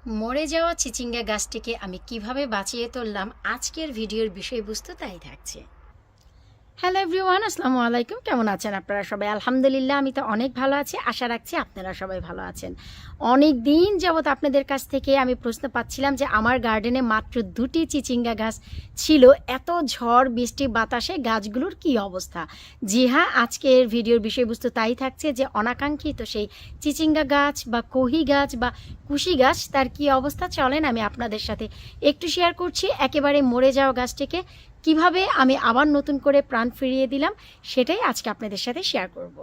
মরে যাওয়া চিচিঙ্গা গাছটিকে আমি কিভাবে বাঁচিয়ে তুললাম, আজকের ভিডিওর বিষয়বস্তু তাই থাকছে। হ্যালো এভরিওয়ান, আসসালামু আলাইকুম। কেমন আছেন আপনারা সবাই? আলহামদুলিল্লাহ, আমি তো অনেক ভালো আছি। আশা রাখছি আপনারা সবাই ভালো আছেন। অনেক দিন যাবৎ আপনাদের কাছ থেকে আমি প্রশ্ন পাচ্ছিলাম যে আমার গার্ডেনে মাত্র 2টি চিচিঙ্গা গাছ ছিল, এত ঝড় বৃষ্টি বাতাসে গাছগুলোর কি অবস্থা। জি হ্যাঁ, আজকের ভিডিওর বিষয়বস্তু তাই থাকছে যে অনাকাঙ্ক্ষিত সেই চিচিঙ্গা গাছ বা কহি গাছ বা কুশি গাছ, তার কি অবস্থা চলেন আমি আপনাদের সাথে একটু শেয়ার করছি। একেবারে মরে যাওয়া গাছটিকে কিভাবে আমি আবার নতুন করে প্রাণ ফিরিয়ে দিলাম, সেটাই আজকে আপনাদের সাথে শেয়ার করব।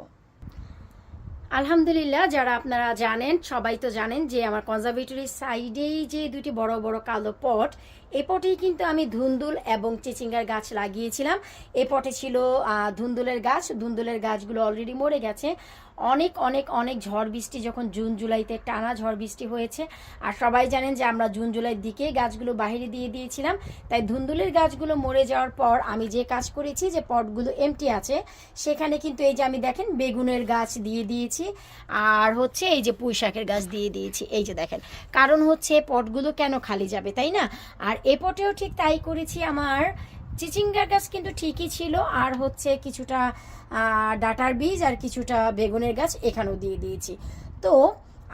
আলহামদুলিল্লাহ, যারা আপনারা জানেন, সবাই তো জানেন যে আমার কনজারভেটরির সাইডেই যে দুটি বড় বড় কালো পট, এই পটেই কিন্তু আমি ধুন্দুল এবং চিচিঙ্গার গাছ লাগিয়েছিলাম। এই পটে ছিল ধুন্দুলের গাছ। ধুন্দুলের গাছগুলো অলরেডি মরে গেছে। অনেক অনেক অনেক ঝড় বৃষ্টি যখন জুন জুলাইতে টানা ঝড় বৃষ্টি হয়েছে, আর সবাই জানেন যে আমরা জুন জুলাইয়ের দিকে গাছগুলো বাইরে দিয়ে দিয়েছিলাম। তাই ধুন্দুলের গাছগুলো মরে যাওয়ার পর আমি যে কাজ করেছি, যে পটগুলো এমটি আছে সেখানে কিন্তু এই যে আমি দেখেন বেগুনের গাছ দিয়ে দিয়েছি, আর হচ্ছে এই যে পুঁই শাকের গাছ দিয়ে দিয়েছি। এই যে দেখেন, কারণ হচ্ছে পটগুলো কেন খালি যাবে, তাই না? আর এ পটেও ঠিক তাই করেছি। আমার চিচিঙ্গার গাছ কিন্তু ঠিকই ছিল, আর হচ্ছে কিছুটা ডাটার বীজ আর কিছুটা বেগুনের গাছ এখানেও দিয়ে দিয়েছি। তো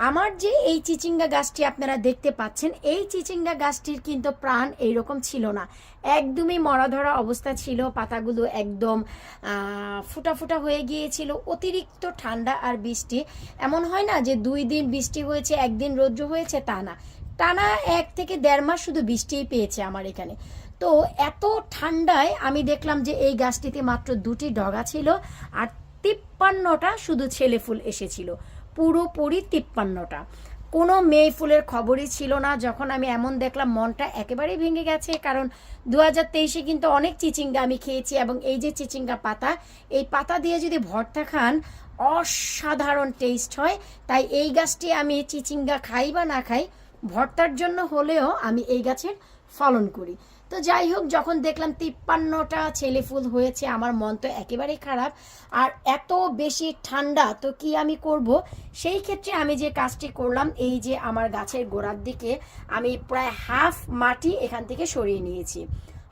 আমার যে এই চিচিঙ্গা গাছটি আপনারা দেখতে পাচ্ছেন, এই চিচিঙ্গা গাছটির কিন্তু প্রাণ এইরকম ছিল না, একদমই মরা ধরা অবস্থা ছিল। পাতাগুলো একদম ফুটা ফুটা হয়ে গিয়েছিল। অতিরিক্ত ঠান্ডা আর বৃষ্টি, এমন হয় না যে 2 দিন বৃষ্টি হয়েছে, একদিন রৌদ্র হয়েছে, তা না, টানা 1 থেকে 1.5 মাস শুধু বৃষ্টিই পেয়েছে আমার এখানে। তো এত ঠান্ডায় আমি দেখলাম যে এই গাছটিতে মাত্র 2টি ডগা ছিল, আর 53টা শুধু ছেলে ফুল এসেছিল, পুরোপুরি 53টা। কোনো মেয়ে ফুলের খবরই ছিল না। যখন আমি এমন দেখলাম, মনটা একেবারেই ভেঙে গেছে। কারণ 2023-এ কিন্তু অনেক চিচিঙ্গা আমি খেয়েছি, এবং এই যে চিচিঙ্গা পাতা, এই পাতা দিয়ে যদি ভর্তা খান, অসাধারণ টেস্ট হয়। তাই এই গাছটি আমি চিচিঙ্গা খাই বা না খাই, ভর্তার জন্য হলেও আমি এই গাছের ফলন করি। তো যাই হোক, যখন দেখলাম 53টা ছেলে ফুল হয়েছে, আমার মন তো একেবারেই খারাপ। আর এত বেশি ঠান্ডা, তো কি আমি করব? সেই ক্ষেত্রে আমি যে কাজটি করলাম, এই যে আমার গাছের গোড়ার দিকে আমি প্রায় হাফ মাটি এখান থেকে সরিয়ে নিয়েছি।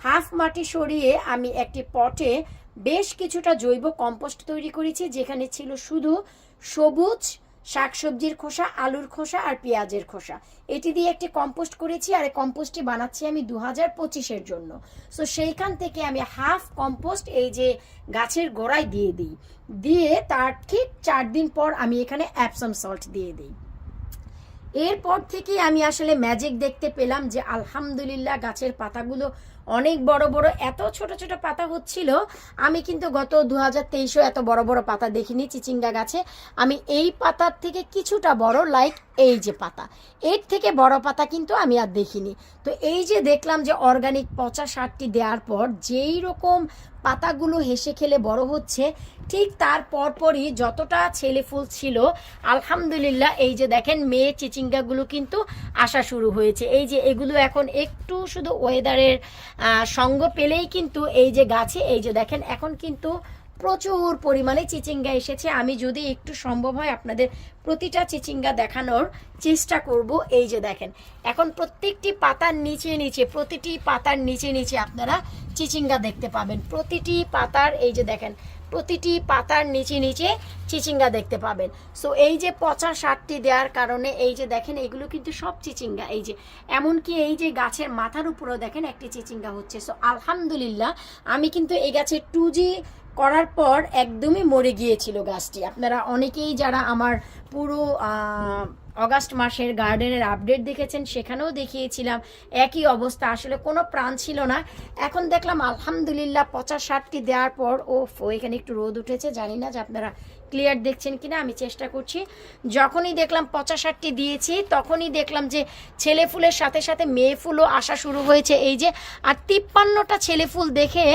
হাফ মাটি সরিয়ে আমি একটি পটে বেশ কিছুটা জৈব কম্পোস্ট তৈরি করেছি, যেখানে ছিল শুধু সবুজ শাকসবজির খোসা, আলুর খোসা আর পেঁয়াজের খোসা। এটি দিয়ে একটি কম্পোস্ট করেছি, আর এই কম্পোস্টটি বানাচ্ছি আমি 2025-এর জন্য। সো সেইখান থেকে আমি হাফ কম্পোস্ট এই যে গাছের গোড়ায় দিয়ে দিই, দিয়ে তার ঠিক 4 দিন পর আমি এখানে অ্যাপসম সল্ট দিয়ে দিই। এরপর থেকে আমি আসলে ম্যাজিক দেখতে পেলাম যে আলহামদুলিল্লাহ, গাছের পাতাগুলো অনেক বড় বড়। এত ছোট ছোট পাতা হচ্ছিল, আমি কিন্তু গত 2023-এও এত বড় বড় পাতা দেখিনি চিচিঙ্গা গাছে। আমি এই পাতার থেকে কিছুটা বড়, লাইক এই যে পাতা, এর থেকে বড় পাতা কিন্তু আমি আর দেখিনি। তো এই যে দেখলাম যে অর্গানিক পচা সারটি দেওয়ার পর যেই রকম পাতাগুলো হেসে খেলে বড় হচ্ছে, ঠিক তার পরপরই যতটা ছেলে ফুল ছিল, আলহামদুলিল্লাহ এই যে দেখেন মেয়ে চিচিঙ্গাগুলো কিন্তু আসা শুরু হয়েছে। এই যে এগুলো এখন একটু শুধু ওয়েদারের সঙ্গ পেলেই কিন্তু এই যে গাছে, এই যে দেখেন এখন কিন্তু প্রচুর পরিমাণে চিচিঙ্গা এসেছে। আমি যদি একটু সম্ভব হয় আপনাদের প্রতিটা চিচিঙ্গা দেখানোর চেষ্টা করব। এই যে দেখেন, এখন প্রত্যেকটি পাতার নিচে নিচে, প্রতিটি পাতার নিচে নিচে আপনারা চিচিঙ্গা দেখতে পাবেন। প্রতিটি পাতার, এই যে দেখেন, প্রতিটি পাতার নিচে নিচে চিচিঙ্গা দেখতে পাবেন। সো এই যে পচা সারটি দেওয়ার কারণে এই যে দেখেন, এগুলো কিন্তু সব চিচিঙ্গা। এই যে এমনকি এই যে গাছের মাথার উপরেও দেখেন একটি চিচিঙ্গা হচ্ছে। সো আলহামদুলিল্লাহ, আমি কিন্তু এই গাছের 2G করার পর একদমই মরে গিয়েছিল গাছটি। আপনারা অনেকেই যারা আমার পুরো অগাস্ট মাসের গার্ডেনের আপডেট দেখেছেন, সেখানেও দেখিয়েছিলাম একই অবস্থা, আসলে কোনো প্রাণ ছিল না। এখন দেখলাম আলহামদুলিল্লাহ 50-60টি দেওয়ার পর, এখানে একটু রোদ উঠেছে, জানি না যে আপনারা ক্লিয়ার দেখছেন কিনা, আমি চেষ্টা করছি। যখনই দেখলাম 50-60টি দিয়েছি, তখনই দেখলাম যে ছেলে ফুলের সাথে সাথে মেয়ে ফুলও আসা শুরু হয়েছে। এই যে, আর 53টা ছেলে ফুল দেখে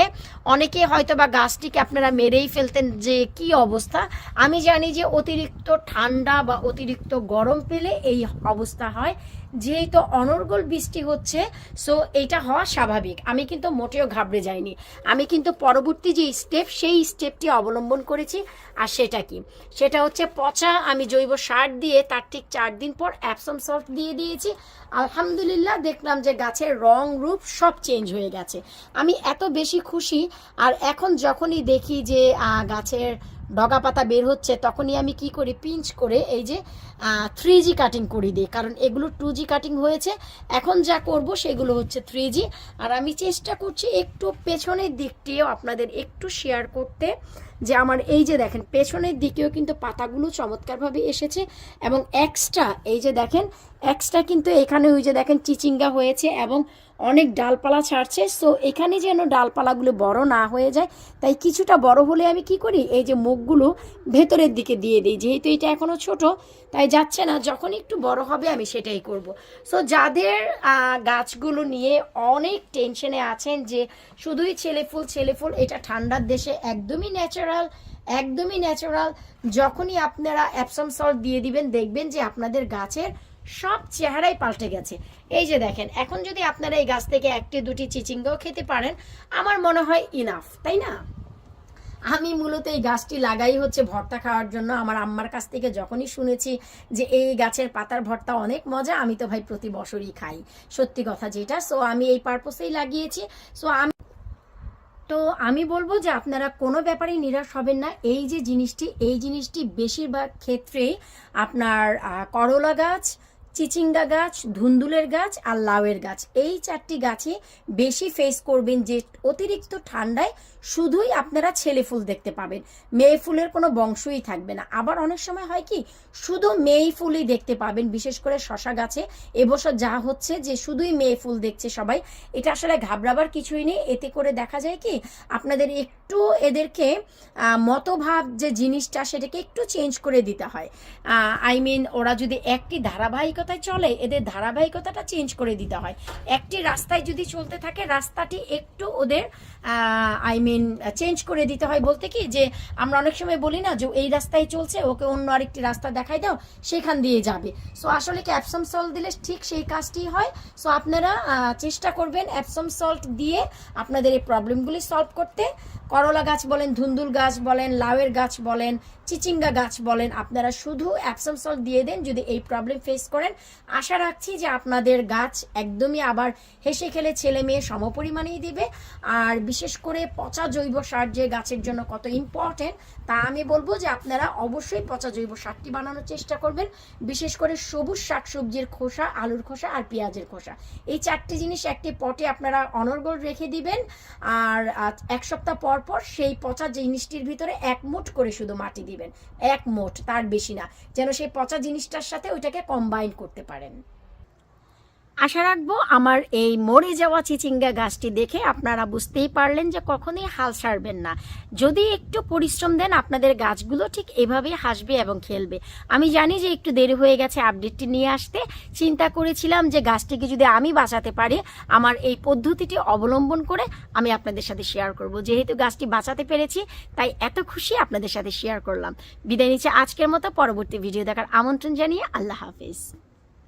অনেকে হয়তো বা গাছটিকে আপনারা মেরেই ফেলতেন যে কি অবস্থা। আমি জানি যে অতিরিক্ত ঠান্ডা বা অতিরিক্ত গরম পেলে এই অবস্থা হয়, যেহেতু অনর্গল বৃষ্টি হচ্ছে, সো এইটা হওয়া স্বাভাবিক। আমি কিন্তু মোটেও ঘাবড়ে যাইনি। আমি কিন্তু পরবর্তী যে স্টেপ, সেই স্টেপটি অবলম্বন করেছি। আর সেটা কি, সেটা হচ্ছে পচা আমি জৈব সার দিয়ে তার ঠিক 4 দিন পর অ্যাপসম সল্ট দিয়ে দিয়েছি। আলহামদুলিল্লাহ দেখলাম যে গাছের রং রূপ সব চেঞ্জ হয়ে গেছে। আমি এত বেশি খুশি। আর এখন যখনই দেখি যে গাছের ডগা পাতা বের হচ্ছে, তখনই আমি কি করি, পিঞ্চ করে এই যে 3G কাটিং করে দিই, কারণ এগুলো 2G কাটিং হয়েছে। এখন যা করব সেগুলো হচ্ছে 3G। আর আমি চেষ্টা করছি একটু পেছনের দিকটিও আপনাদের একটু শেয়ার করতে, যে আমার এই যে দেখেন পেছনের দিকেও কিন্তু পাতাগুলো চমৎকারভাবে এসেছে, এবং এক্সট্রা এই যে দেখেন এক্সট্রা কিন্তু এখানে ওই যে দেখেন চিচিঙ্গা হয়েছে এবং অনেক ডালপালা ছাড়ছে। সো এখানে যেন ডালপালাগুলো বড় না হয়ে যায়, তাই কিছুটা বড় হলে আমি কি করি, এই যে মুখগুলো ভেতরের দিকে দিয়ে দিই, যেহেতু এটা এখনও ছোট তাই যাচ্ছে না, যখন একটু বড় হবে আমি সেটাই করব। সো যাদের গাছগুলো নিয়ে অনেক টেনশনে আছেন যে শুধুই ছেলে ফুল, এটা ঠান্ডার দেশে একদমই ন্যাচারাল, একদমই ন্যাচারাল। যখনই আপনারা অ্যাপসম সল্ট দিয়ে দিবেন দেখবেন যে আপনাদের গাছের সব চেহারাই পাল্টে গেছে। এই যে দেখেন এখন যদি আপনারা এই গাছ থেকে 1-2টি চিচিঙ্গাও খেতে পারেন, আমার মনে হয় ইনাফ, তাই না? আমি মূলত এই গাছটি লাগাই হচ্ছে ভর্তা খাওয়ার জন্য। আমার আম্মার কাছ থেকে যখনই শুনেছি যে এই গাছের পাতার ভর্তা অনেক মজা, আমি তো ভাই প্রতি বছরই খাই, সত্যি কথা যেটা। সো আমি এই পারপোসেই লাগিয়েছি। সো আমি বলবো যে আপনারা কোনো ব্যাপারেই নিরাশ হবেন না। এই জিনিসটি বেশিরভাগ ক্ষেত্রেই আপনার করলা গাছ, চিচিঙ্গা গাছ, ধুন্দুলের গাছ আর লাউয়ের গাছ, এই 4টি গাছে বেশি ফেস করবেন যে অতিরিক্ত ঠান্ডায় শুধুই আপনারা ছেলে ফুল দেখতে পাবেন, মেয়ে ফুলের কোনো বংশই থাকবে না। আবার অনেক সময় হয় কি, শুধু মেয়ে ফুলই দেখতে পাবেন, বিশেষ করে শশা গাছে এবছর যা হচ্ছে যে শুধুই মেয়ে ফুল দেখছে সবাই। এটা আসলে ঘাবড়াবার কিছুই নেই। এতে করে দেখা যায় কি, আপনাদের একটু এদেরকে মতভাব যে জিনিসটা সেটাকে একটু চেঞ্জ করে দিতে হয়। ওরা যদি একটি ধারাবাহিকতায় চলে, এদের ধারাবাহিকতাটা চেঞ্জ করে দিতে হয়। একটি রাস্তায় যদি চলতে থাকে, রাস্তাটি একটু ওদের চেঞ্জ করে দিতে হয়। বলতে কি যে আমরা অনেক সময় বলি না যে এই রাস্তায় চলছে, ওকে অন্য আরেকটি রাস্তা দেখাই দাও, সেখান দিয়ে যাবে। সো আসলে কি অ্যাপসম সল্ট দিলে ঠিক সেই কাজটি হয়। সো আপনারা চেষ্টা করবেন অ্যাপসম সল্ট দিয়ে আপনাদের এই প্রবলেমগুলি সলভ করতে। করলা গাছ বলেন, ধুন্দুল গাছ বলেন, লাউয়ের গাছ বলেন, চিচিঙ্গা গাছ বলেন, আপনারা শুধু অ্যাপসম সল্ট দিয়ে দেন যদি এই প্রবলেম ফেস করেন। আশা রাখছি যে আপনাদের গাছ একদমই আবার হেসে খেলে ছেলে মেয়ে সমপরিমাণেই দিবে। আর বিশেষ করে পচা জৈব সার যে গাছের জন্য কত ইম্পর্টেন্ট, তা আমি বলবো যে আপনারা অবশ্যই পচা জৈব সারটি বানানোর চেষ্টা করবেন। বিশেষ করে সবুজ শাকসবজির খোসা, আলুর খোসা আর পেঁয়াজের খোসা, এই 4টি জিনিস একটি পটে আপনারা অনর্গল রেখে দিবেন। আর 1 সপ্তাহ পর পর সেই পচা জিনিসটির ভিতরে 1 মুঠ করে শুধু মাটি দিবেন, 1 মুঠ, তার বেশি না, যেন সেই পচা জিনিসটার সাথে ওইটাকে কম্বাইন করতে পারেন। আশা রাখবো আমার এই মরে যাওয়া চিচিঙ্গা গাছটি দেখে আপনারা বুঝতেই পারলেন যে কখনোই হাল ছাড়বেন না। যদি একটু পরিশ্রম দেন, আপনাদের গাছগুলো ঠিক এভাবেই হাসবে এবং খেলবে। আমি জানি যে একটু দেরি হয়ে গেছে আপডেটটি নিয়ে আসতে। চিন্তা করেছিলাম যে গাছটিকে যদি আমি বাঁচাতে পারি, আমার এই পদ্ধতিটি অবলম্বন করে আমি আপনাদের সাথে শেয়ার করব। যেহেতু গাছটি বাঁচাতে পেরেছি তাই এত খুশি আপনাদের সাথে শেয়ার করলাম। বিদায় নিচ্ছে আজকের মতো। পরবর্তী ভিডিও দেখার আমন্ত্রণ জানিয়ে আল্লাহ হাফেজ।